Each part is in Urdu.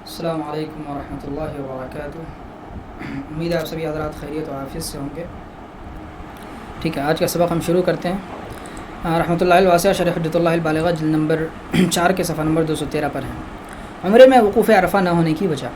السلام علیکم ورحمۃ اللہ وبرکاتہ۔ امید ہے آپ سبھی حضرات خیریت و عافیت سے ہوں گے۔ ٹھیک ہے، آج کا سبق ہم شروع کرتے ہیں۔ رحمۃ اللہ الواسعہ شرح حجۃ اللہ البالغہ جلد نمبر 4 کے صفحہ نمبر 213 پر ہیں۔ عمرے میں وقوف عرفہ نہ ہونے کی وجہ۔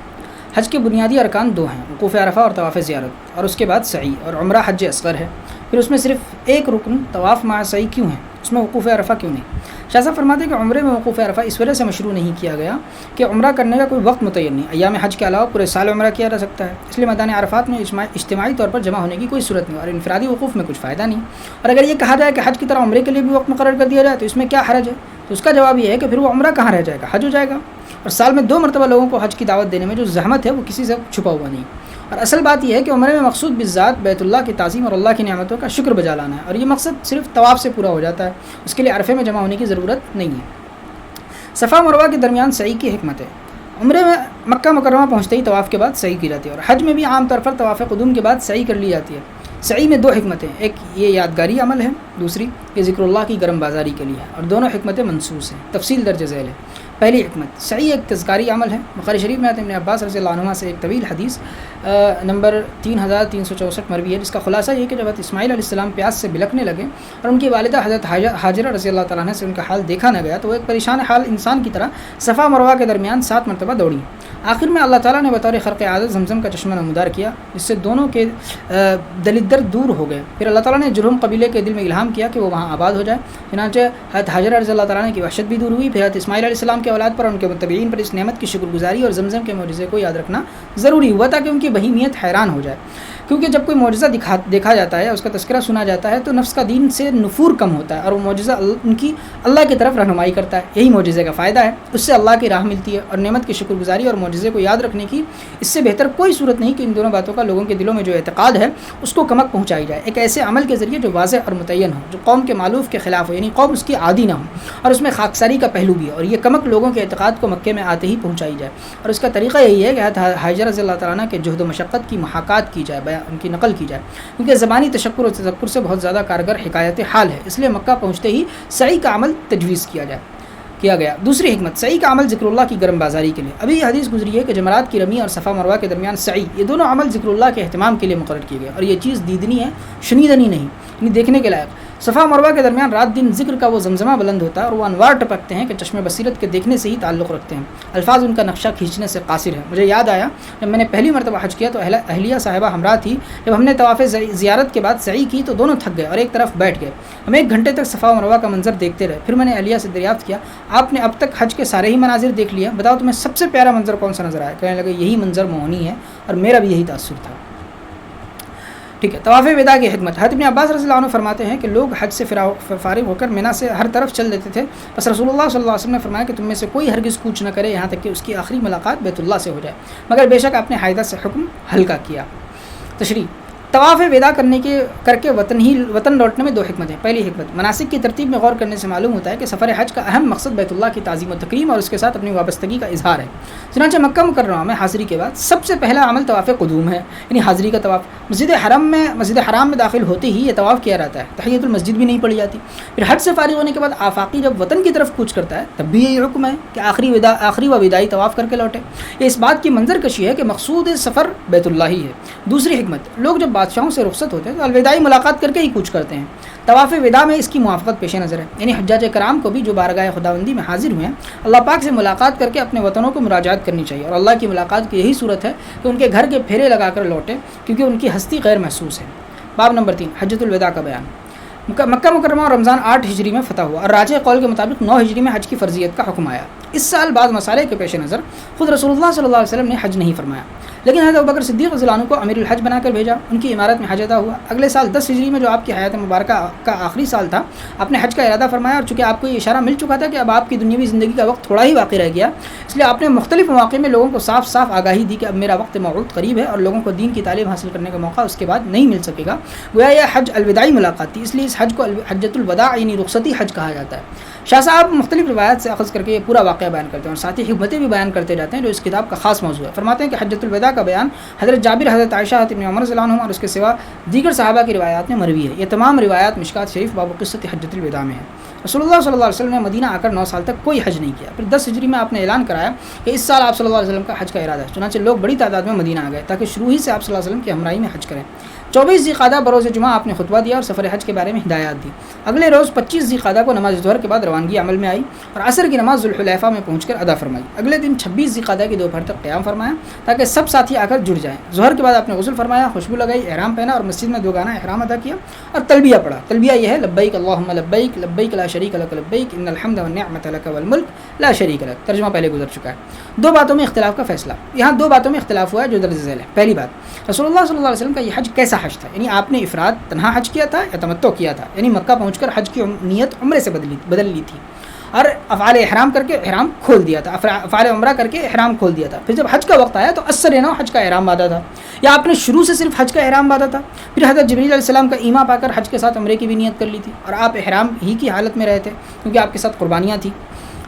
حج کے بنیادی ارکان دو ہیں، وقوف عرفہ اور طواف زیارت، اور اس کے بعد سعی، اور عمرہ حج اصغر ہے۔ پھر اس میں صرف ایک رکن طواف مع سعی کیوں ہے؟ اس میں وقوف عرفہ کیوں نہیں؟ شاہ صاحب فرماتے ہیں کہ عمرے میں وقوف عرفہ اس وجہ سے مشروع نہیں کیا گیا کہ عمرہ کرنے کا کوئی وقت متعین نہیں، ایام حج کے علاوہ پورے سال عمرہ کیا جا سکتا ہے، اس لیے میدان عرفات میں اجتماعی طور پر جمع ہونے کی کوئی صورت نہیں، اور انفرادی وقوف میں کچھ فائدہ نہیں۔ اور اگر یہ کہا جائے کہ حج کی طرح عمرے کے لیے بھی وقت مقرر کر دیا جائے تو اس میں کیا حرج ہے؟ تو اس کا جواب یہ ہے کہ پھر وہ عمرہ کہاں رہ جائے گا، حج ہو جائے گا۔ اور سال میں 2 مرتبہ لوگوں کو حج کی دعوت دینے میں جو زحمت ہے وہ کسی سے چھپا ہوا نہیں۔ اور اصل بات یہ ہے کہ عمرے میں مقصود بالذات بیت اللہ کی تعظیم اور اللہ کی نعمتوں کا شکر بجا لانا ہے، اور یہ مقصد صرف طواف سے پورا ہو جاتا ہے، اس کے لیے عرفے میں جمع ہونے کی ضرورت نہیں ہے۔ صفا مروہ کے درمیان سعی کی حکمت ہے۔ عمرے میں مکہ مکرمہ پہنچتے ہی طواف کے بعد سعی کی جاتی ہے، اور حج میں بھی عام طور پر طواف قدوم کے بعد سعی کر لی جاتی ہے۔ سعی میں 2 حکمتیں، ایک یہ یادگاری عمل ہے، دوسری یہ ذکر اللہ کی گرم بازاری کے لیے ہے، اور دونوں حکمتیں منصوص ہیں، تفصیل درج ذیل ہے۔ پہلی حکمت، سعی ایک تذکاری عمل ہے۔ بخاری شریف میں ابن عباس رضی اللہ عنہما سے ایک طویل حدیث نمبر 3364 مروی ہے، جس کا خلاصہ یہ کہ جب حضرت اسماعیل علیہ السلام پیاس سے بلکنے لگے اور ان کی والدہ حضرت حاجرہ رضی اللہ تعالیٰ عنہ سے ان کا حال دیکھا نہ گیا تو وہ ایک پریشان حال انسان کی طرح صفا مروہ کے درمیان 7 مرتبہ دوڑی۔ آخر میں اللہ تعالیٰ نے بطور خرق عادت زمزم کا چشمہ نمودار کیا، جس سے دونوں کے دلدر دور ہو گئے۔ پھر اللہ تعالیٰ نے جرہم قبیلے کے دل میں الہام کیا کہ وہ وہاں آباد ہو جائے، چنانچہ حضرت حاجرہ رضی اللہ تعالیٰ عنہ کی وحشت بھی دور ہوئی۔ پھر حضرت اسماعیل علیہ السلام کے اولاد پر اور ان کے متبعین پر اس نعمت کی شکر گزاری اور زمزم کے معجزے کو یاد رکھنا ضروری ہوا تاکہ ان کی بہیمیت حیران ہو جائے، کیونکہ جب کوئی معجزہ دیکھا جاتا ہے، اس کا تذکرہ سنا جاتا ہے تو نفس کا دین سے نفور کم ہوتا ہے، اور وہ معجزہ ان کی اللہ کی طرف رہنمائی کرتا ہے۔ یہی معجزے کا فائدہ ہے، اس سے اللہ کی راہ ملتی ہے، اور نعمت کی شکر گزاری اور معجزے کو یاد رکھنے کی اس سے بہتر کوئی صورت نہیں کہ ان دونوں باتوں کا لوگوں کے دلوں میں جو اعتقاد ہے اس کو کمک پہنچائی جائے، ایک ایسے عمل کے ذریعے جو واضح اور متعین ہو، جو قوم کے مالوف کے خلاف ہو، یعنی قوم اس کی عادی نہ ہو، اور اس میں خاکساری کا پہلو بھی ہے، اور یہ کمک لوگوں کے اعتقاد کو مکے میں آتے ہی پہنچائی جائے۔ اور اس کا طریقہ یہی ہے کہ حضرت حاجرہ رضی اللہ تعالیٰ عنہ کے جہد و مشقت کی محاکات کی جائے، ان کی نقل کی جائے، کیونکہ زبانی تشکر و تذکر سے بہت زیادہ کارگر حکایت حال ہے، اس لیے مکہ پہنچتے ہی سعی کا عمل تجویز کیا گیا۔ دوسری حکمت، سعی کا عمل ذکر اللہ کی گرم بازاری کے لیے۔ ابھی یہ حدیث گزری ہے کہ جمرات کی رمی اور صفا مروہ کے درمیان سعی، یہ دونوں عمل ذکر اللہ کے اہتمام کے لیے مقرر کیے گئے، اور یہ چیز دیدنی ہے، شنیدنی نہیں، یعنی دیکھنے کے لائق۔ صفا مروہ کے درمیان رات دن ذکر کا وہ زمزمہ بلند ہوتا ہے، اور وہ انوار ٹپکتے ہیں کہ چشم بصیرت کے دیکھنے سے ہی تعلق رکھتے ہیں، الفاظ ان کا نقشہ کھینچنے سے قاصر ہے۔ مجھے یاد آیا جب میں نے پہلی مرتبہ حج کیا تو اہلیہ صاحبہ ہمراہ تھی، جب ہم نے طواف زیارت کے بعد سعی کی تو دونوں تھک گئے اور ایک طرف بیٹھ گئے۔ ہم 1 گھنٹے تک صفا مروہ کا منظر دیکھتے رہے۔ پھر میں نے اہلیہ سے دریافت کیا، آپ نے اب تک حج کے سارے ہی مناظر دیکھ لیا، بتاؤ تمہیں سب سے پیارا منظر کون سا نظر آیا؟ کہنے لگے یہی منظر موہنی ہے، اور میرا بھی یہی تاثر تھا۔ ٹھیک ہے، طواف وداع کی حکمت۔ حضرت ابن عباس رضی اللہ عنہ فرماتے ہیں کہ لوگ حج سے فارغ ہو کر مینا سے ہر طرف چل دیتے تھے، بس رسول اللہ صلی اللہ علیہ وسلم نے فرمایا کہ تم میں سے کوئی ہرگز کوچ نہ کرے یہاں تک کہ اس کی آخری ملاقات بیت اللہ سے ہو جائے، مگر بے شک آپ نے حائدہ سے حکم ہلکا کیا۔ تشریح، طواف وداع کر کے وطن لوٹنے میں 2 حکمتیں۔ پہلی حکمت، مناسک کی ترتیب میں غور کرنے سے معلوم ہوتا ہے کہ سفر حج کا اہم مقصد بیت اللہ کی تعظیم و تکریم اور اس کے ساتھ اپنی وابستگی کا اظہار ہے۔ چنانچہ مکہ مکرمہ میں حاضری کے بعد سب سے پہلا عمل طواف قدوم ہے، یعنی حاضری کا طواف۔ مسجد حرام میں داخل ہوتے ہی یہ طواف کیا جاتا ہے، تحیۃ المسجد بھی نہیں پڑھی جاتی۔ پھر حج سے فارغ ہونے کے بعد آفاقی جب وطن کی طرف کوچ کرتا ہے تب بھی یہی حکم ہے کہ آخری و وداعی طواف کر کے لوٹے۔ یہ اس بات کی منظر کشی ہے کہ مقصود سفر بیت اللہ ہی ہے۔ دوسری حکمت، لوگ جب بادشاہوں سے رخصت ہوتے ہیں تو الوداعی ملاقات کر کے ہی کوچ کرتے ہیں۔ طواف وداع میں اس کی موافقت پیش نظر ہے، یعنی حجاج کرام کو بھی جو بارگاہ خداوندی میں حاضر ہوئے ہیں اللہ پاک سے ملاقات کر کے اپنے وطنوں کو مراجعات کرنی چاہیے، اور اللہ کی ملاقات کی یہی صورت ہے کہ ان کے گھر کے پھیرے لگا کر لوٹیں، کیونکہ ان کی ہستی غیر محسوس ہے۔ باب نمبر 3، حجۃ الوداع کا بیان۔ مکہ مکرمہ اور رمضان 8 ہجری میں فتح ہوا، اور راجح قول کے مطابق 9 ہجری میں حج کی فرضیت کا حکم آیا۔ اس سال بعض مسائل کے پیش نظر خود رسول اللہ صلی اللہ علیہ وسلم نے حج نہیں فرمایا، لیکن حضرت ابوبکر صدیق رضی اللہ عنہ کو امیر الحج بنا کر بھیجا، ان کی عمارت میں حج ادا ہوا۔ اگلے سال 10 ہجری میں جو آپ کی حیات مبارکہ کا آخری سال تھا، آپ نے حج کا ارادہ فرمایا، اور چونکہ آپ کو یہ اشارہ مل چکا تھا کہ اب آپ کی دنیاوی زندگی کا وقت تھوڑا ہی باقی رہ گیا، اس لیے آپ نے مختلف مواقع میں لوگوں کو صاف آگاہی دی کہ اب میرا وقت موعود قریب ہے، اور لوگوں کو دین کی تعلیم حاصل کرنے کا موقع اس کے بعد نہیں مل سکے گا۔ گویا یہ حج الوداعی ملاقات تھی، اس لیے اس حج کو حجۃ الوداع یعنی رخصتی حج کہا جاتا ہے۔ شاہ صاحب مختلف روایات سے اخذ کر کے یہ پورا واقعہ بیان کرتے ہیں اور ساتھ ہی حکمتیں بھی بیان کرتے جاتے ہیں جو اس کتاب کا خاص موضوع ہے. فرماتے ہیں کہ حجۃ الوداع کا بیان حضرت جابر، حضرت عائشہ، حضرت ابن عمر رضی اللہ عنہم اور اس کے سوا دیگر صحابہ کی روایات میں مروی ہے. یہ تمام روایات مشکات شریف باب قصۃ حجۃ الوداع میں ہے. رسول اللہ صلی اللہ علیہ وسلم نے مدینہ آ کر 9 سال تک کوئی حج نہیں کیا. پھر 10 ہجری میں آپ نے اعلان کرایا کہ اس سال آپ صلی اللہ علیہ وسلم کا حج کا ارادہ ہے. چنانچہ لوگ بڑی تعداد میں مدینہ آ گئے تاکہ شروع ہی سے آپ صلی اللہ علیہ وسلم کی ہمراہی میں حج کریں. 24 ذی القعدہ بروز جمعہ آپ نے خطبہ دیا اور سفر حج کے بارے میں ہدایات دی. اگلے روز 25 ذی القعدہ کو نماز ظہر کے بعد روانگی عمل میں آئی اور عصر کی نماز ذوالحلیفہ میں پہنچ کر ادا فرمائی. اگلے دن 26 ذی القعدہ کی دوپہر تک قیام فرمایا تاکہ سب ساتھی آ کر جڑ جائیں. ظہر کے بعد آپ نے غسل فرمایا، خوشبو لگائی، احرام پہنا اور مسجد میں 2 گانا احرام ادا کیا اور تلبیہ پڑھا. تلبیہ یہ ہے لبیک اللہم لبیک لبیک لا شریک لک لبیک ان الحمد والنعمت لک والملک لا شریک لک. ترجمہ پہلے گزر چکا ہے. 2 باتوں میں اختلاف کا فیصلہ. یہاں 2 باتوں میں اختلاف ہوا ہے جو درج ذیل ہے. پہلی بات، رسول اللہ صلی اللہ علیہ وسلم کا یہ حج کیسا حج تھا؟ یعنی آپ نے افراد تنہا حج کیا تھا یا تمتع کیا تھا؟ یعنی مکہ پہنچ کر حج کی نیت عمرے سے بدل لی تھی اور افعال احرام کر کے احرام کھول دیا تھا، افعال عمرہ کر کے احرام کھول دیا تھا. پھر جب حج کا وقت آیا تو اثر نو حج کا احرام باندھا تھا یا آپ نے شروع سے صرف حج کا احرام باندھا تھا؟ پھر حضرت جبریل علیہ السلام کا ایما پا کر حج کے ساتھ عمرے کی بھی نیت کر لی تھی اور آپ احرام ہی کی حالت میں رہے تھے کیونکہ آپ کے ساتھ قربانیاں تھیں.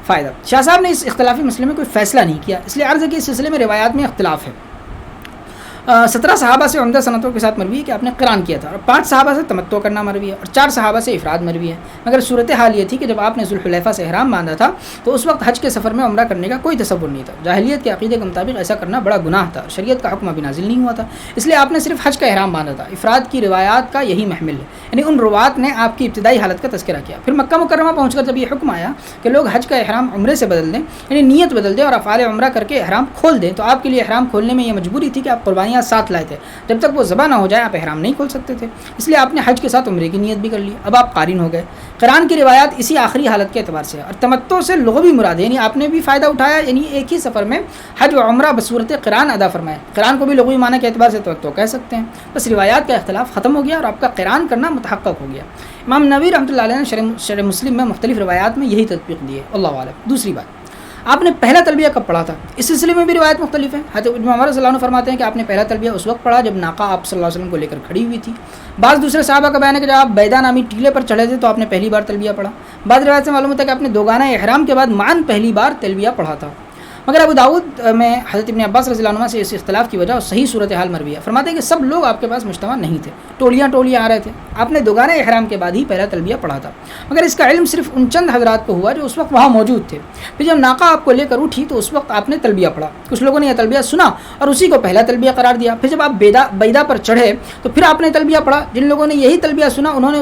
فائدہ، شاہ صاحب نے اس اختلافی مسئلے میں کوئی فیصلہ نہیں کیا، اس لیے عرض ہے کہ اس سلسلے میں روایات میں اختلاف ہے. 17 صحابہ سے عمدہ صنعتوں کے ساتھ مروی ہے کہ آپ نے قران کیا تھا اور 5 صحابہ سے تمتع کرنا مروی ہے اور 4 صحابہ سے افراد مروی ہے. مگر صورتحال یہ تھی کہ جب آپ نے ذوالحلیفہ سے احرام باندھا تھا تو اس وقت حج کے سفر میں عمرہ کرنے کا کوئی تصور نہیں تھا. جاہلیت کے عقیدے کے مطابق ایسا کرنا بڑا گناہ تھا اور شریعت کا حکم ابھی نازل نہیں ہوا تھا، اس لیے آپ نے صرف حج کا احرام باندھا تھا. افراد کی روایات کا یہی محمل ہے، یعنی ان روات نے آپ کی ابتدائی حالت کا تذکرہ کیا. پھر مکہ مکرمہ پہنچ کر جب یہ حکم آیا کہ لوگ حج کا احرام عمرے سے بدل دیں، یعنی نیت بدل دیں اور افعال عمرہ کر کے احرام کھول دیں، تو آپ کے لیے احرام کھولنے میں یہ مجبوری تھی کہ آپ قربانیاں ساتھ لائے تھے. جب تک وہ ذبح نہ ہو جائے آپ احرام نہیں کھول سکتے تھے، اس لیے آپ نے حج کے ساتھ عمرے کی نیت بھی کر لی. اب آپ قارن ہو گئے. قران کی روایات اسی آخری حالت کے اعتبار سے ہے اور تمتع سے لغوی مراد ہے، یعنی آپ نے بھی فائدہ اٹھایا، یعنی ایک ہی سفر میں حج و عمرہ بصورت قران ادا فرمائے. قران کو بھی لغوی معنی کے اعتبار سے تمتع کہہ سکتے ہیں. بس روایات کا اختلاف ختم ہو گیا اور آپ کا قران کرنا متحقق ہو گیا. امام نووی رحمۃ اللہ علیہ نے شرح مسلم میں مختلف روایات میں یہی تطبیق دی ہے، اللہ اعلم. دوسری بات، آپ نے پہلا تلبیہ کب پڑھا تھا؟ اس سلسلے میں بھی روایت مختلف ہے. حضرت ابن عمر رضی اللہ عنہ فرماتے ہیں کہ آپ نے پہلا تلبیہ اس وقت پڑھا جب ناقہ آپ صلی اللہ علیہ وسلم کو لے کر کھڑی ہوئی تھی. بعض دوسرے صحابہ کا بیان ہے کہ جب آپ بیدا نامی ٹیلے پر چڑھے تھے تو آپ نے پہلی بار تلبیہ پڑھا. بعض روایت سے معلوم ہوتا ہے کہ آپ نے 2 گانا احرام کے بعد معاً پہلی بار تلبیہ پڑھا تھا. مگر ابو داؤد میں حضرت ابن عباس رضی اللہ عنہ سے اس اختلاف کی وجہ اور صحیح صورتحال مروی ہے. فرماتے ہیں کہ سب لوگ آپ کے پاس مجتمع نہیں تھے، ٹولیاں آ رہے تھے. آپ نے 2 گانے احرام کے بعد ہی پہلا تلبیہ پڑھا تھا، مگر اس کا علم صرف ان چند حضرات کو ہوا جو اس وقت وہاں موجود تھے. پھر جب ناقہ آپ کو لے کر اٹھی تو اس وقت آپ نے تلبیہ پڑھا. کچھ لوگوں نے یہ تلبیہ سنا اور اسی کو پہلا تلبیہ قرار دیا. پھر جب آپ بیدا پر چڑھے تو پھر آپ نے تلبیہ پڑھا. جن لوگوں نے یہی تلبیہ سنا انہوں نے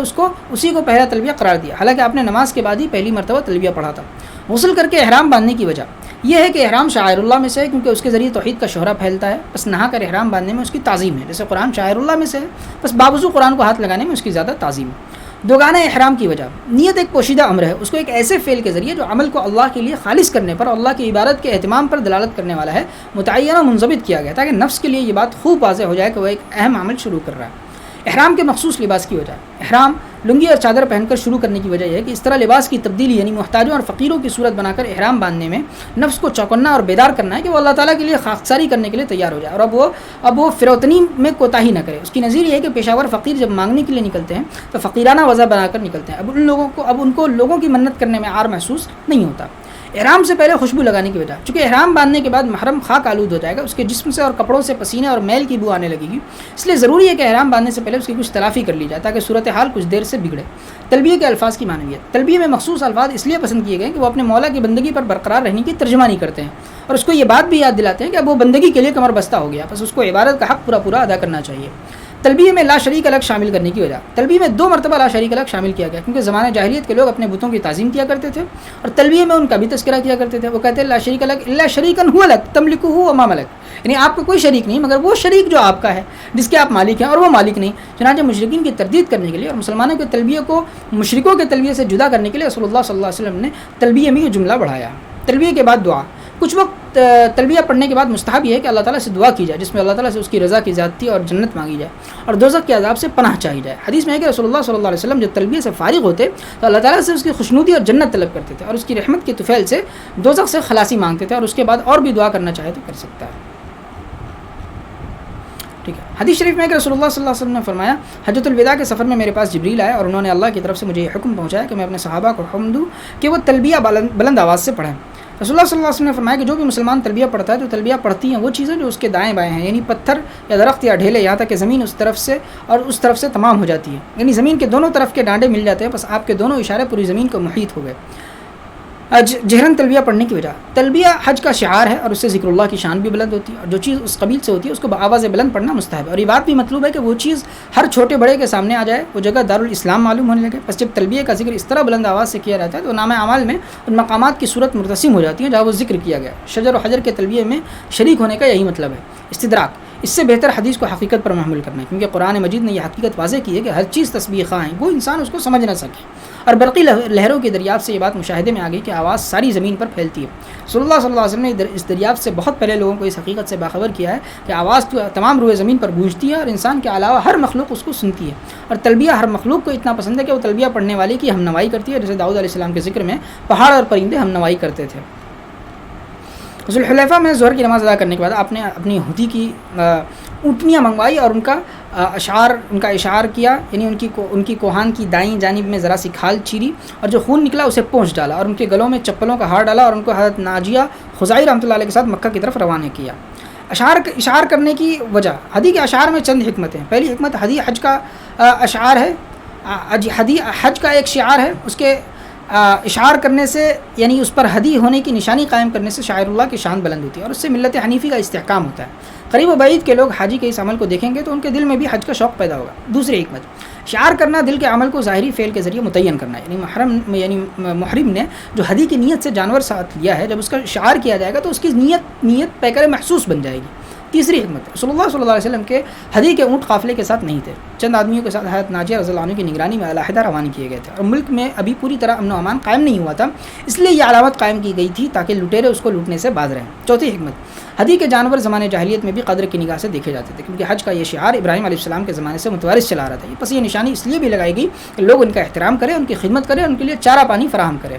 اسی کو پہلا تلبیہ قرار دیا، حالانکہ آپ نے نماز کے بعد ہی پہلی مرتبہ تلبیہ پڑھا تھا. غسل کر کے احرام باندھنے کی وجہ یہ ہے کہ احرام شاعر اللہ میں سے ہے کیونکہ اس کے ذریعے توحید کا شہرہ پھیلتا ہے. بس نہا کر احرام باندھنے میں اس کی تعظیم ہے، جیسے قرآن شاعر اللہ میں سے ہے، بس باوضو قرآن کو ہاتھ لگانے میں اس کی زیادہ تعظیم ہے. 2 گانے احرام کی وجہ، نیت ایک پوشیدہ امر ہے، اس کو ایک ایسے فعل کے ذریعے جو عمل کو اللہ کے لیے خالص کرنے پر، اللہ کی عبادت کے اہتمام پر دلالت کرنے والا ہے، متعین و منضبط کیا گیا تاکہ نفس کے لیے یہ بات خوب واضح ہو جائے کہ وہ ایک اہم عمل شروع کر رہا ہے. احرام کے مخصوص لباس کی وجہ، احرام لنگی اور چادر پہن کر شروع کرنے کی وجہ یہ ہے کہ اس طرح لباس کی تبدیلی یعنی محتاجوں اور فقیروں کی صورت بنا کر احرام باندھنے میں نفس کو چوکنا اور بیدار کرنا ہے کہ وہ اللہ تعالیٰ کے لیے خاکساری کرنے کے لیے تیار ہو جائے اور اب وہ فروتنی میں کوتاہی نہ کرے. اس کی نظیر یہ ہے کہ پیشہ ور فقیر جب مانگنے کے لیے نکلتے ہیں تو فقیرانہ وضع بنا کر نکلتے ہیں. اب ان کو لوگوں کی منت کرنے میں عار محسوس نہیں ہوتا. احرام سے پہلے خوشبو لگانے کی وجہ، چونکہ احرام باندھنے کے بعد محرم خاک آلود ہو جائے گا، اس کے جسم سے اور کپڑوں سے پسینے اور میل کی بو آنے لگے گی، اس لیے ضروری ہے کہ احرام باندھنے سے پہلے اس کی کچھ تلافی کر لی جائے تاکہ صورتحال کچھ دیر سے بگڑے. تلبیہ کے الفاظ کی معنویت، تلبیہ میں مخصوص الفاظ اس لیے پسند کیے گئے کہ وہ اپنے مولا کی بندگی پر برقرار رہنے کی ترجمانی کرتے ہیں اور اس کو یہ بات بھی یاد دلاتے ہیں کہ اب وہ بندگی کے لیے کمر بستہ ہو گیا، بس اس کو عبادت کا حق پورا ادا کرنا چاہیے. تلبیہ میں لا شریک الگ شامل کرنے کی وجہ، تلبیہ میں 2 مرتبہ لا شریک الگ شامل کیا گیا کیونکہ زمانہ جاہلیت کے لوگ اپنے بتوں کی تعظیم کیا کرتے تھے اور تلبیہ میں ان کا بھی تذکرہ کیا کرتے تھے. وہ کہتے ہیں لا شریک الگ الا شریکن هو لک تملکہ وما ملک، یعنی آپ کو کوئی شریک نہیں مگر وہ شریک جو آپ کا ہے، جس کے آپ مالک ہیں اور وہ مالک نہیں. چنانچہ مشرکین کی تردید کرنے کے لیے اور مسلمانوں کے تلبیہ کو مشرکوں کے تلبیہ سے جدا کرنے کے لیے رسول اللہ صلی اللہ علیہ وسلم نے تلبیہ میں یہ جملہ بڑھایا. تلبیہ کے بعد دعا، کچھ وقت تلبیہ پڑھنے کے بعد مستحب یہ ہے کہ اللہ تعالیٰ سے دعا کی جائے جس میں اللہ تعالیٰ سے اس کی رضا کی زیادتی اور جنت مانگی جائے اور دوزخ کے عذاب سے پناہ چاہی جائے. حدیث میں ہے کہ رسول اللہ صلی اللہ علیہ وسلم جب تلبیہ سے فارغ ہوتے تو اللہ تعالیٰ سے اس کی خوشنودی اور جنت طلب کرتے تھے اور اس کی رحمت کی طفیل سے دوزخ سے خلاصی مانگتے تھے اور اس کے بعد اور بھی دعا کرنا چاہے تو کر سکتا ہے. ٹھیک ہے. حدیث شریف میں کہ رسول اللہ صلی اللہ علیہ وسلم نے فرمایا حجۃ الوداع کے سفر میں میرے پاس جبریل آئے اور انہوں نے اللہ کی طرف سے مجھے یہ حکم پہنچایا کہ میں اپنے صحابہ کو حکم دوں کہ وہ تلبیہ بلند آواز سے پڑھیں. رسول اللہ صلی اللہ علیہ وسلم نے فرمایا کہ جو بھی مسلمان تلبیہ پڑھتا ہے تو تلبیہ پڑھتی ہیں وہ چیزیں جو اس کے دائیں بائیں ہیں، یعنی پتھر یا درخت یا ڈھیلے، یہاں تک کہ زمین اس طرف سے اور اس طرف سے تمام ہو جاتی ہے، یعنی زمین کے دونوں طرف کے ڈانڈے مل جاتے ہیں، بس آپ کے دونوں اشارے پوری زمین کو محیط ہو گئے. جہرن تلبیہ پڑھنے کی وجہ، تلبیہ حج کا شعار ہے اور اس سے ذکر اللہ کی شان بھی بلند ہوتی ہے، اور جو چیز اس قبیل سے ہوتی ہے اس کو بآواز بلند پڑھنا مستحب ہے. اور یہ بات بھی مطلوب ہے کہ وہ چیز ہر چھوٹے بڑے کے سامنے آ جائے، وہ جگہ دارالاسلام معلوم ہونے لگے. بس جب تلبیہ کا ذکر اس طرح بلند آواز سے کیا جاتا ہے تو نام اعمال میں ان مقامات کی صورت مرتسم ہو جاتی ہیں جہاں وہ ذکر کیا گیا. شجر و حجر کے تلبیہ میں شریک ہونے کا یہی مطلب ہے. استدراک، اس سے بہتر حدیث کو حقیقت پر محمل کرنا ہے، کیونکہ قرآن مجید نے یہ حقیقت واضح کی ہے کہ ہر چیز تسبیح خواہ ہے، وہ انسان اس کو سمجھ نہ سکے. اور برقی لہروں کی دریافت سے یہ بات مشاہدے میں آ گئی کہ آواز ساری زمین پر پھیلتی ہے. صلی اللہ علیہ وسلم نے اس دریافت سے بہت پہلے لوگوں کو اس حقیقت سے باخبر کیا ہے کہ آواز تو تمام روئے زمین پر گونجتی ہے اور انسان کے علاوہ ہر مخلوق اس کو سنتی ہے. اور تلبیہ ہر مخلوق کو اتنا پسند ہے کہ وہ تلبیہ پڑھنے والے کی ہم نوائی کرتی ہے، جیسے داؤد علیہ السلام کے ذکر میں پہاڑ اور پرندے ہم نوائی کرتے تھے. ذوالحلیفہ میں ظہر کی نماز ادا کرنے کے بعد آپ نے اپنی ہوتی کی اونٹنیاں منگوائی اور ان کا اشعار کیا، یعنی ان کی کوہان کی دائیں جانب میں ذرا سی کھال چیری اور جو خون نکلا اسے پونچھ ڈالا اور ان کے گلوں میں چپلوں کا ہار ڈالا اور ان کو حضرت ناجیہ خزائی رحمۃ اللہ علیہ کے ساتھ مکہ کی طرف روانہ کیا. اشعار کرنے کی وجہ، حدیث کے اشعار میں چند حکمتیں. پہلی حکمت، حدیث حج کا اشعار ہے، حج کا ایک شعار ہے، اس کے اشعار کرنے سے یعنی اس پر ہدی ہونے کی نشانی قائم کرنے سے شاعر اللہ کی شان بلند ہوتی ہے اور اس سے ملت حنیفی کا استحکام ہوتا ہے. قریب و بعید کے لوگ حاجی کے اس عمل کو دیکھیں گے تو ان کے دل میں بھی حج کا شوق پیدا ہوگا. دوسری حکمت، شعار کرنا دل کے عمل کو ظاہری فعل کے ذریعے متعین کرنا ہے، یعنی محرم نے جو ہدی کی نیت سے جانور ساتھ لیا ہے، جب اس کا شعار کیا جائے گا تو اس کی نیت پیکر محسوس بن جائے گی. تیسری حکمت، رسول اللہ صلی اللہ علیہ وسلم کے ہدی کے اونٹ قافلے کے ساتھ نہیں تھے، چند آدمیوں کے ساتھ حضرت ناجیہ رضی اللہ عنہ کی نگرانی میں علیحدہ روانہ کیے گئے تھے اور ملک میں ابھی پوری طرح امن و امان قائم نہیں ہوا تھا، اس لیے یہ علامت قائم کی گئی تھی تاکہ لٹیرے اس کو لوٹنے سے باز رہیں. چوتھی حکمت، ہدی کے جانور زمانے جاہلیت میں بھی قدر کی نگاہ سے دیکھے جاتے تھے، کیونکہ حج کا یہ شعار ابراہیم علیہ السلام کے زمانے سے متوارث چلا رہا تھا. بس یہ نشانی اس لیے بھی لگائی گئی کہ لوگ ان کا احترام کریں، ان کی خدمت کریں، ان کے لیے چارہ پانی فراہم کریں.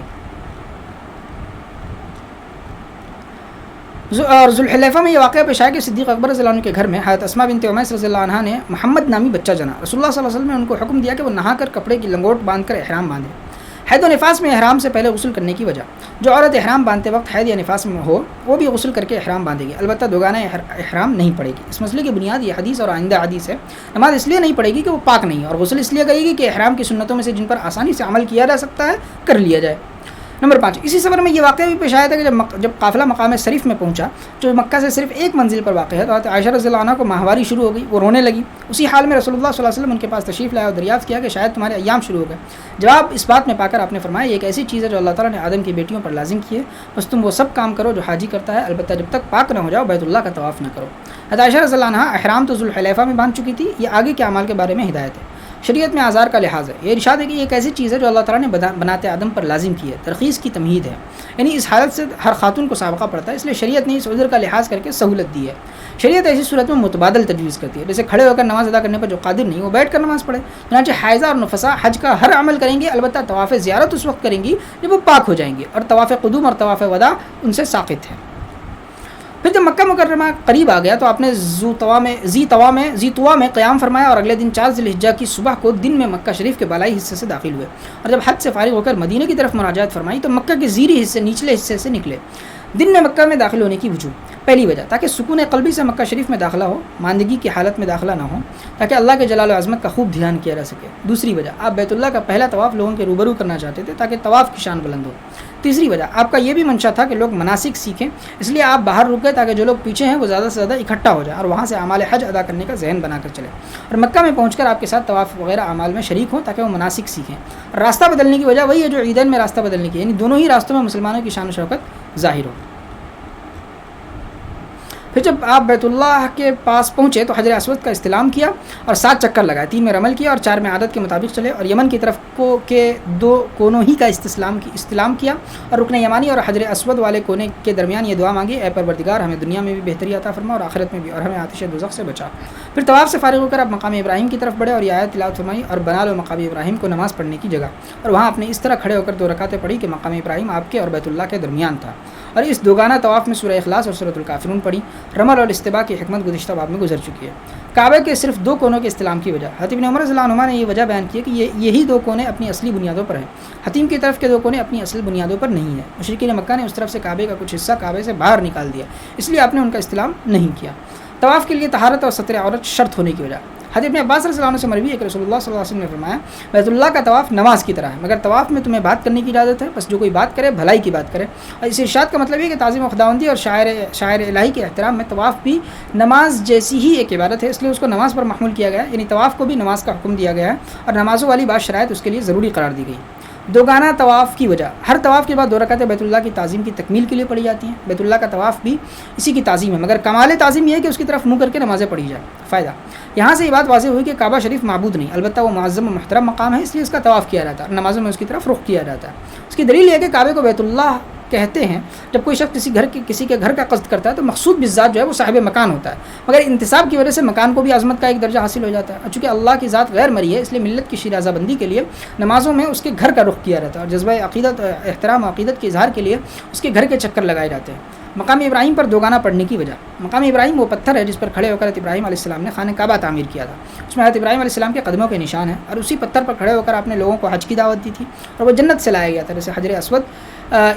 اور ذوالحلیفہ میں یہ واقعہ پیش آیا کہ صدیق اکبر رضی اللہ عنہ کے گھر میں حضرت اسماء بنت عمیس رضی اللہ عنہ نے محمد نامی بچہ جنا. رسول اللہ صلی اللہ علیہ وسلم نے ان کو حکم دیا کہ وہ نہا کر کپڑے کی لنگوٹ باندھ کر احرام باندھے. حید و نفاس میں احرام سے پہلے غسل کرنے کی وجہ، جو عورت احرام باندھتے وقت حید یا نفاس میں ہو وہ بھی غسل کر کے احرام باندھے گی، البتہ دوگانہ احرام نہیں پڑے گی. اس مسئلے کی بنیاد یہ حدیث اور آئندہ حدیث ہے. نماز اس لیے نہیں پڑے گی کہ وہ پاک نہیں ہے، اور غسل اس لیے کرے گی کہ احرام کی سنتوں میں سے جن پر آسانی سے عمل کیا جا سکتا ہے کر لیا جائے. نمبر 5، اسی سفر میں یہ واقعہ بھی پیش آیا تھا کہ جب قافلہ مقام شریف میں پہنچا جو مکہ سے صرف ایک منزل پر واقع ہے، تو حضرت عائشہ رضی اللہ عنہ کو ماہواری شروع ہو گئی، وہ رونے لگی. اسی حال میں رسول اللہ صلی اللہ علیہ وسلم ان کے پاس تشریف لائے اور دریافت کیا کہ شاید تمہارے ایام شروع ہو گئے. جواب اس بات میں پا کر آپ نے فرمایا یہ ایک ایسی چیز ہے جو اللہ تعالیٰ نے آدم کی بیٹیوں پر لازم کی ہے، بس تم وہ سب کام کرو جو حاجی کرتا ہے، البتہ جب تک پاک نہ ہو جاؤ بیت اللہ کا طواف نہ کرو. حضرت عائشہ رضی اللہ عنہ احرام تو ذوالحلیفہ میں باندھ چکی تھی. یہ آگے کے اعمال کے بارے میں ہدایت ہے. شریعت میں آزار کا لحاظ ہے. یہ ارشاد ہے کہ یہ ایک ایسی چیز ہے جو اللہ تعالیٰ نے بناتے آدم پر لازم کی ہے، ترخیص کی تمہید ہے، یعنی اس حالت سے ہر خاتون کو سابقہ پڑتا ہے، اس لیے شریعت نے اس عذر کا لحاظ کر کے سہولت دی ہے. شریعت ایسی صورت میں متبادل تجویز کرتی ہے، جیسے کھڑے ہو کر نماز ادا کرنے پر جو قادر نہیں وہ بیٹھ کر نماز پڑھے. چنانچہ حائضہ اور نفسا حج کا ہر عمل کریں گے، البتہ طواف زیارت اس وقت کریں گی جب وہ پاک ہو جائیں گے، اور طواف قدوم اور طواف وداع ان سے ساقط ہے. پھر جب مکہ مکرمہ قریب آ گیا تو آپ نے ذی طوا میں قیام فرمایا اور اگلے دن 4 ذی الحجہ کی صبح کو دن میں مکہ شریف کے بالائی حصے سے داخل ہوئے. اور جب حج سے فارغ ہو کر مدینہ کی طرف مراجعت فرمائی تو مکہ کے زیری حصے نچلے حصے سے نکلے. دن میں مکہ میں داخل ہونے کی وجوہ، پہلی وجہ تاکہ سکون قلبی سے مکہ شریف میں داخلہ ہو، ماندگی کی حالت میں داخلہ نہ ہو، تاکہ اللہ کے جلال و عظمت کا خوب دھیان کیا جا سکے. دوسری وجہ، آپ بیت اللہ کا پہلا طواف لوگوں کے روبرو کرنا چاہتے تھے تاکہ طواف کی شان بلند ہو. تیسری وجہ، آپ کا یہ بھی منشا تھا کہ لوگ مناسک سیکھیں، اس لیے آپ باہر رک گئے تاکہ جو لوگ پیچھے ہیں وہ زیادہ سے زیادہ اکٹھا ہو جائیں اور وہاں سے اعمال حج ادا کرنے کا ذہن بنا کر چلے، اور مکہ میں پہنچ کر آپ کے ساتھ طواف وغیرہ اعمال میں شریک ہوں تاکہ وہ مناسک سیکھیں. اور راستہ بدلنے کی وجہ وہی ہے جو عیدین میں راستہ بدلنے کی، یعنی دونوں ہی راستوں میں مسلمانوں کی شان و شوکت ظاہر ہو. پھر جب آپ بیت اللہ کے پاس پہنچے تو حجر اسود کا استلام کیا اور 7 چکر لگائے، 3 میں رمل کیا اور 4 میں عادت کے مطابق چلے، اور یمن کی طرف کے 2 کونوں ہی کا استلام کیا اور رکن یمانی اور حجر اسود والے کونے کے درمیان یہ دعا مانگی، اے پروردگار ہمیں دنیا میں بھی بہتری عطا فرما اور آخرت میں بھی، اور ہمیں آتش دوزخ سے بچا. پھر طواف سے فارغ ہو کر آپ مقام ابراہیم کی طرف بڑھے اور یہ آیت تلاوت فرمائی، اور بنا لو مقام ابراہیم کو نماز پڑھنے کی جگہ، اور وہاں آپ نے اس طرح کھڑے ہو کر 2 رکعتیں پڑھی کہ مقام ابراہیم آپ کے اور بیت اللہ کے درمیان تھا. اور اس دوگانہ طواف میں سورہ اخلاص اور سورۃ الکافرون پڑھی۔ رمل اور استباء کی حکمت گزشتہ باب میں گزر چکی ہے۔ کعبے کے صرف 2 کونوں کے استلام کی وجہ، حضرت ابن عمر رضی اللہ عنہما نے یہ وجہ بیان کی ہے کہ یہی 2 کونے اپنی اصلی بنیادوں پر ہیں، حتیم کی طرف کے 2 کونے اپنی اصل بنیادوں پر نہیں ہیں۔ مشرکین مکہ نے اس طرف سے کعبے کا کچھ حصہ کعبے سے باہر نکال دیا، اس لیے آپ نے ان کا استلام نہیں کیا۔ طواف کے لیے طہارت اور ستر عورت شرط ہونے کی وجہ، حضرت ابن عباس رضی اللہ عنہ سے مروی ہے کہ رسول اللہ صلی اللہ علیہ وسلم نے فرمایا بیت اللہ کا طواف نماز کی طرح ہے، مگر طواف میں تمہیں بات کرنے کی اجازت ہے، بس جو کوئی بات کرے بھلائی کی بات کرے۔ اور اس ارشاد کا مطلب یہ کہ تعظیم و خداوندی اور شاعر الہی کے احترام میں طواف بھی نماز جیسی ہی ایک عبادت ہے، اس لیے اس کو نماز پر محمول کیا گیا ہے، یعنی طواف کو بھی نماز کا حکم دیا گیا ہے اور نمازوں والی بعض شرائط اس کے لیے ضروری قرار دی گئی۔ دوگانہ طواف کی وجہ، ہر طواف کے بعد 2 رکعتیں بیت اللہ کی تعظیم کی تکمیل کے لیے پڑھی جاتی ہیں۔ بیت اللہ کا طواف بھی اسی کی تعظیم ہے، مگر کمال تعظیم یہ ہے کہ اس کی طرف منہ کر کے نمازیں پڑھی جائیں۔ فائدہ، یہاں سے یہ بات واضح ہوئی کہ کعبہ شریف معبود نہیں، البتہ وہ معظم و محترم مقام ہے، اس لیے اس کا طواف کیا جاتا ہے اور نمازوں میں اس کی طرف رخ کیا جاتا ہے۔ اس کی دلیل یہ ہے کہ کعبے کو بیت اللہ کہتے ہیں جب کوئی شخص کسی کے گھر کا قصد کرتا ہے تو مقصود بالذات جو ہے وہ صاحب مکان ہوتا ہے، مگر انتصاب کی وجہ سے مکان کو بھی عظمت کا ایک درجہ حاصل ہو جاتا ہے، اور چونکہ اللہ کی ذات غیر مری ہے اس لیے ملت کی شیرازہ بندی کے لیے نمازوں میں اس کے گھر کا رخ کیا جاتا ہے اور جذبہ عقیدت، احترام و عقیدت کے اظہار کے لیے اس کے گھر کے چکر لگائے جاتے ہیں۔ مقام ابراہیم پر دوگانہ پڑھنے کی وجہ، مقام ابراہیم وہ پتھر ہے جس پر کھڑے ہو کر حضرت ابراہیم علیہ السلام نے خانہ کعبہ تعمیر کیا تھا، اس میں حضرت ابراہیم علیہ السلام کے قدموں کے نشان ہیں، اور اسی پتھر پر کھڑے ہو کر آپ نے لوگوں کو حج کی دعوت دی تھی اور وہ جنت سے لایا گیا تھا جیسے حجر اسود،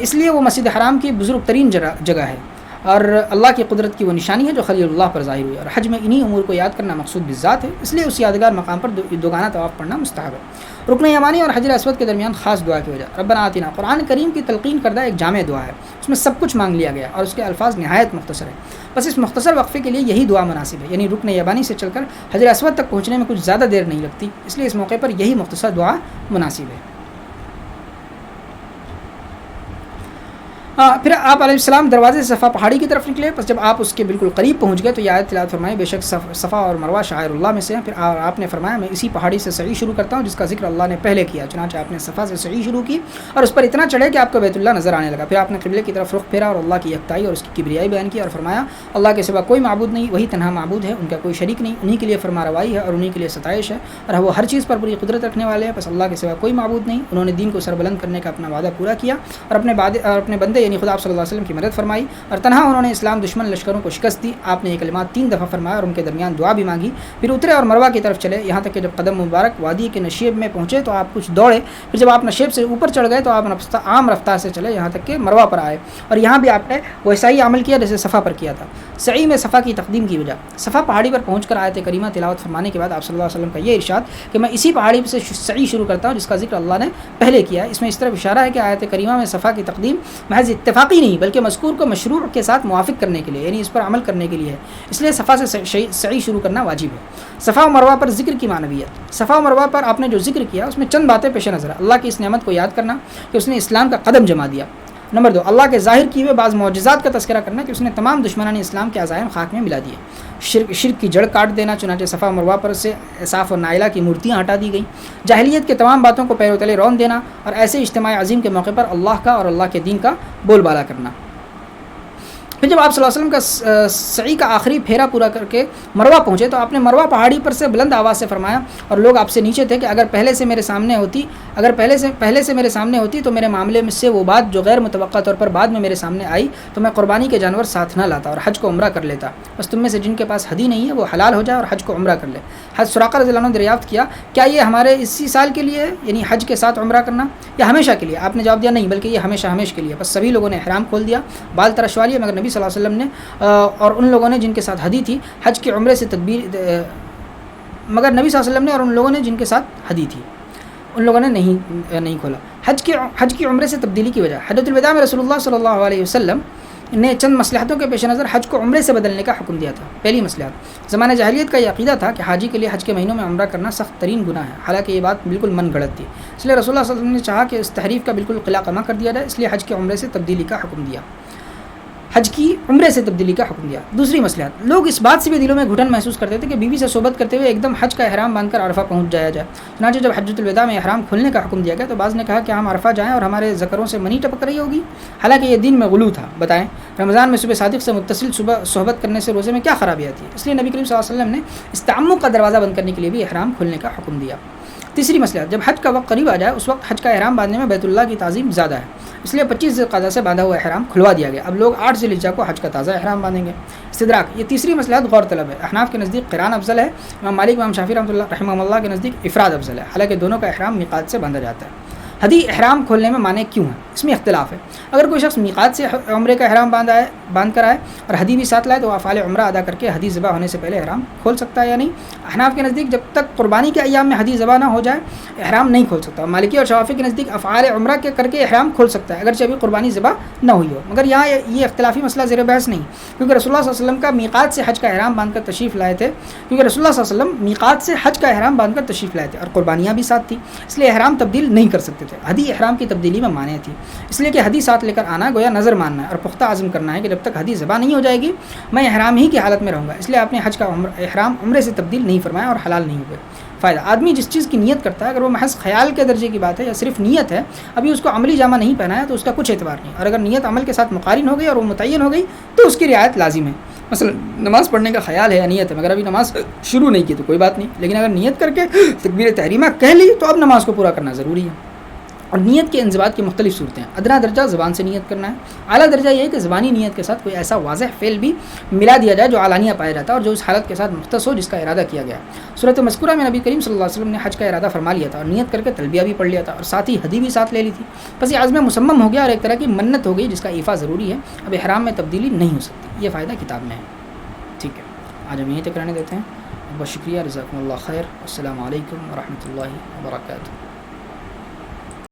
اس لیے وہ مسجد حرام کی بزرگ ترین جگہ ہے اور اللہ کی قدرت کی وہ نشانی ہے جو خلیل اللہ پر ظاہر ہوئی، اور حج میں انہی امور کو یاد کرنا مقصود بالذات ہے، اس لیے اس یادگار مقام پر دوگانہ طواف پڑھنا مستحب ہے۔ رکن یمانی اور حجر اسود کے درمیان خاص دعا کی وجہ، ربنا آتنا، قرآن کریم کی تلقین کردہ ایک جامع دعا ہے، اس میں سب کچھ مانگ لیا گیا اور اس کے الفاظ نہایت مختصر ہیں، بس اس مختصر وقفے کے لیے یہی دعا مناسب ہے، یعنی رکن یمانی سے چل کر حجر اسود تک پہنچنے میں کچھ زیادہ دیر نہیں لگتی، اس لیے اس موقع پر یہی مختصر دعا مناسب ہے۔ پھر آپ علیہ السلام دروازے سے صفا پہاڑی کی طرف نکلے، پس جب آپ اس کے بالکل قریب پہنچ گئے تو یہ آیت تلاوت فرمائے، بے شک صفا اور مروہ شعائر اللہ میں سے ہیں۔ پھر آپ نے فرمایا میں اسی پہاڑی سے سعی شروع کرتا ہوں جس کا ذکر اللہ نے پہلے کیا، چنانچہ آپ نے صفا سے سعی شروع کی اور اس پر اتنا چڑھے کہ آپ کو بیت اللہ نظر آنے لگا۔ پھر آپ نے قبلے کی طرف رخ پھیرا اور اللہ کی یکتائی اور اس کی کبریائی بیان کی اور فرمایا اللہ کے سوا کوئی معبود نہیں، وہی تنہا معبود ہے، ان کا کوئی شریک نہیں، انہی کے لیے فرما روائی ہے اور انہی کے لیے ستائش ہے، اور وہ ہر چیز پر پوری قدرت رکھنے والے ہیں، بس اللہ کے سوا کوئی معبود نہیں۔ انہوں نے دین کو سربلند کرنے کا اپنا وعدہ پورا کیا اور اپنے بندے یعنی خدا صلی اللہ علیہ وسلم کی مدد فرمائی، اور تنہا انہوں نے اسلام دشمن لشکروں کو شکست دی۔ آپ نے یہ کلمات 3 دفعہ فرمایا اور ان کے درمیان دعا بھی مانگی، پھر اترے اور مروہ کی طرف چلے، یہاں تک کہ جب قدم مبارک وادی کے نشیب میں پہنچے تو آپ کچھ دوڑے، پھر جب آپ نشیب سے اوپر چڑھ گئے تو آپ عام رفتار سے چلے یہاں تک کہ مروہ پر آئے، اور یہاں بھی آپ نے ویسا ہی عمل کیا جیسے صفا پر کیا تھا۔ سعی میں صفا کی تقدیم کی وجہ، صفا پہاڑی پر پہنچ کر آیت کریمہ تلاوت فرمانے کے بعد آپ صلی اللہ علیہ وسلم کا یہ ارشاد کہ میں اسی پہاڑی سے سعی شروع کرتا ہوں جس کا ذکر اللہ نے پہلے کیا ہے، اس میں اس طرف اشارہ ہے کہ آیت کریمہ میں صفا کی تقدیم محض اتفاقی نہیں بلکہ مذکور کو مشروع کے ساتھ موافق کرنے کے لیے، یعنی اس پر عمل کرنے کے لیے ہے، اس لیے صفا سے سعی شروع کرنا واجب ہے۔ صفا و مروہ پر ذکر کی معنویت، صفا و مروہ پر آپ نے جو ذکر کیا اس میں چند باتیں پیش نظر ہے۔ اللہ کی اس نعمت کو یاد کرنا کہ اس نے اسلام کا قدم جما دیا۔ نمبر 2، اللہ کے ظاہر کیے ہوئے بعض معجزات کا تذکرہ کرنا کہ اس نے تمام دشمنان اسلام کے عزائم خاک میں ملا دیے۔ شرک کی جڑ کاٹ دینا، چنانچہ صفا و مروہ پر سے صاف اور نائلہ کی مورتیاں ہٹا دی گئیں۔ جاہلیت کے تمام باتوں کو پیرو تلے رون دینا، اور ایسے اجتماع عظیم کے موقع پر اللہ کا اور اللہ کے دین کا بول بالا کرنا۔ پھر جب آپ صلی اللہ علیہ وسلم کا سعی کا آخری پھیرا پورا کر کے مروہ پہنچے تو آپ نے مروہ پہاڑی پر سے بلند آواز سے فرمایا، اور لوگ آپ سے نیچے تھے کہ اگر پہلے سے میرے سامنے ہوتی تو میرے معاملے میں سے وہ بات جو غیر متوقع طور پر بعد میں میرے سامنے آئی تو میں قربانی کے جانور ساتھ نہ لاتا اور حج کو عمرہ کر لیتا، بس تم میں سے جن کے پاس ہدی نہیں ہے وہ حلال ہو جائے اور حج کو عمرہ کر لے۔ حج سراقہ رضی اللہ عنہ نے دریافت کیا کیا یہ ہمارے اسی سال کے لیے ہے، یعنی حج کے ساتھ عمرہ کرنا، یا ہمیشہ کے لیے؟ آپ نے جواب دیا نہیں بلکہ یہ ہمیشہ کے لیے۔ بس سبھی لوگوں نے احرام کھول دیا، بال ترشوا لیے، مگر نبی صلی اللہ علیہ وسلم نے اور ان لوگوں نے جن کے ساتھ ہدی تھی حج کے عمرے سے مگر نبی صلی اللہ علیہ وسلم نے اور ان لوگوں نے جن کے ساتھ ہدی تھی ان لوگوں نے نہیں کھولا۔ حج کی عمرے سے تبدیلی کی وجہ، حجۃ الوداع میں رسول اللہ صلی اللہ علیہ وسلم نے چند مصلحتوں کے پیش نظر حج کو عمرے سے بدلنے کا حکم دیا تھا۔ پہلی مصلحت، زمانہ جاہلیت کا یہ عقیدہ تھا کہ حاجی کے لیے حج کے مہینوں میں عمرہ کرنا سخت ترین گناہ ہے، حالانکہ یہ بات بالکل من گھڑت تھی، اس لیے رسول اللہ صلی اللہ علیہ وسلم نے چاہا کہ اس تحریف کا بالکل قلع کما کر دیا جائے، اس لیے حج کے عمرے سے تبدیلی کا حکم دیا۔ دوسری مصلحت، لوگ اس بات سے بھی دلوں میں گھٹن محسوس کرتے تھے کہ بیوی سے صحبت کرتے ہوئے ایک دم حج کا احرام باندھ کر عرفہ پہنچ جایا جائے، چنانچہ جب حجۃ الوداع میں احرام کھولنے کا حکم دیا گیا تو بعض نے کہا کہ ہم عرفہ جائیں اور ہمارے ذکروں سے منی ٹپک رہی ہوگی، حالانکہ یہ دین میں غلو تھا۔ بتائیں رمضان میں صبح صادق سے متصل صبح صحبت کرنے سے روزے میں کیا خرابی آتی ہے؟ اس لیے نبی کریم صلی اللہ علیہ وسلم نے اس تعمق کا دروازہ بند کرنے کے لیے بھی احرام کھولنے کا حکم دیا۔ تیسری مصلحت، جب حج کا وقت قریب آ جائے اس وقت حج کا احرام باندھنے میں بیت اللہ کی تعظیم زیادہ ہے، اس لیے 25 ذی القعدہ سے باندھا ہوا احرام کھلوا دیا گیا، اب لوگ 8 ذی الحجہ کو حج کا تازہ احرام باندھیں گے۔ استدراک، یہ تیسری مصلحت غور طلب ہے، احناف کے نزدیک قران افضل ہے، امام مالک امام شافعی رحمہ اللہ کے نزدیک افراد افضل ہے، حالانکہ دونوں کا احرام میقات سے باندھا جاتا ہے۔ حدی احرام کھولنے میں معنی کیوں ہے، اس میں اختلاف ہے۔ اگر کوئی شخص میقات سے عمرے کا احرام باندھ کر آئے اور حدی بھی ساتھ لائے تو وہ افعال عمرہ ادا کر کے حدی ذبح ہونے سے پہلے احرام کھول سکتا ہے یا نہیں؟ احناف کے نزدیک جب تک قربانی کے ایام میں حدی ذبح نہ ہو جائے احرام نہیں کھول سکتا، مالکی اور شافعی کے نزدیک افعال عمرہ کے کر کے احرام کھول سکتا ہے اگرچہ ابھی قربانی ذبح نہ ہوئی ہو، مگر یہاں یہ اختلافی مسئلہ زیر بحث نہیں، کیونکہ رسول اللہ صلی اللہ علیہ وسلم کا میقات سے حج کا احرام باندھ کر تشریف لائے تھے اور قربانیاں بھی ساتھ تھی، اس لیے احرام تبدیل نہیں کر سکتے تھے، حدی احرام کی تبدیلی میں مانع تھی، اس لیے کہ حدی ساتھ لے کر آنا گویا نظر ماننا ہے اور پختہ عزم کرنا ہے کہ جب تک حدی ذبح نہیں ہو جائے گی میں احرام ہی کی حالت میں رہوں گا، اس لیے آپ نے حج کا احرام عمرے سے تبدیل نہیں فرمایا اور حلال نہیں ہوئے۔ فائدہ، آدمی جس چیز کی نیت کرتا ہے اگر وہ محض خیال کے درجے کی بات ہے یا صرف نیت ہے، ابھی اس کو عملی جامہ نہیں پہنا ہے تو اس کا کچھ اعتبار نہیں، اور اگر نیت عمل کے ساتھ مقارن ہو گئی اور وہ متعین ہو گئی تو اس کی رعایت لازم ہے۔ مثلا نماز پڑھنے کا خیال ہے یا نیت ہے مگر ابھی نماز شروع نہیں کی تو کوئی بات نہیں، لیکن اگر نیت کر کے تکبیر تحریمہ کہہ لی تو اب نماز کو پورا کرنا ضروری ہے۔ اور نیت کے انضباط کی مختلف صورتیں ہیں، ادنا درجہ زبان سے نیت کرنا ہے، اعلیٰ درجہ یہ ہے کہ زبانی نیت کے ساتھ کوئی ایسا واضح فعل بھی ملا دیا جائے جو علانیہ پایا جاتا ہے اور جو اس حالت کے ساتھ مختص ہو جس کا ارادہ کیا گیا ہے۔ صورت مذکورہ میں نبی کریم صلی اللہ علیہ وسلم نے حج کا ارادہ فرما لیا تھا اور نیت کر کے تلبیہ بھی پڑھ لیا تھا اور ساتھ ہی حدی بھی ساتھ لے لی تھی، بس یہ عزم مصمم ہو گیا اور ایک طرح کی منت ہو گئی جس کا ایفا ضروری ہے، اب احرام میں تبدیلی نہیں ہو سکتی، یہ فائدہ کتاب میں ہے۔ ٹھیک ہے، آج ہم یہیں تک رہنے دیتے ہیں، بہت شکریہ، جزاکم اللہ خیر، السلام علیکم ورحمۃ اللہ وبرکاتہ۔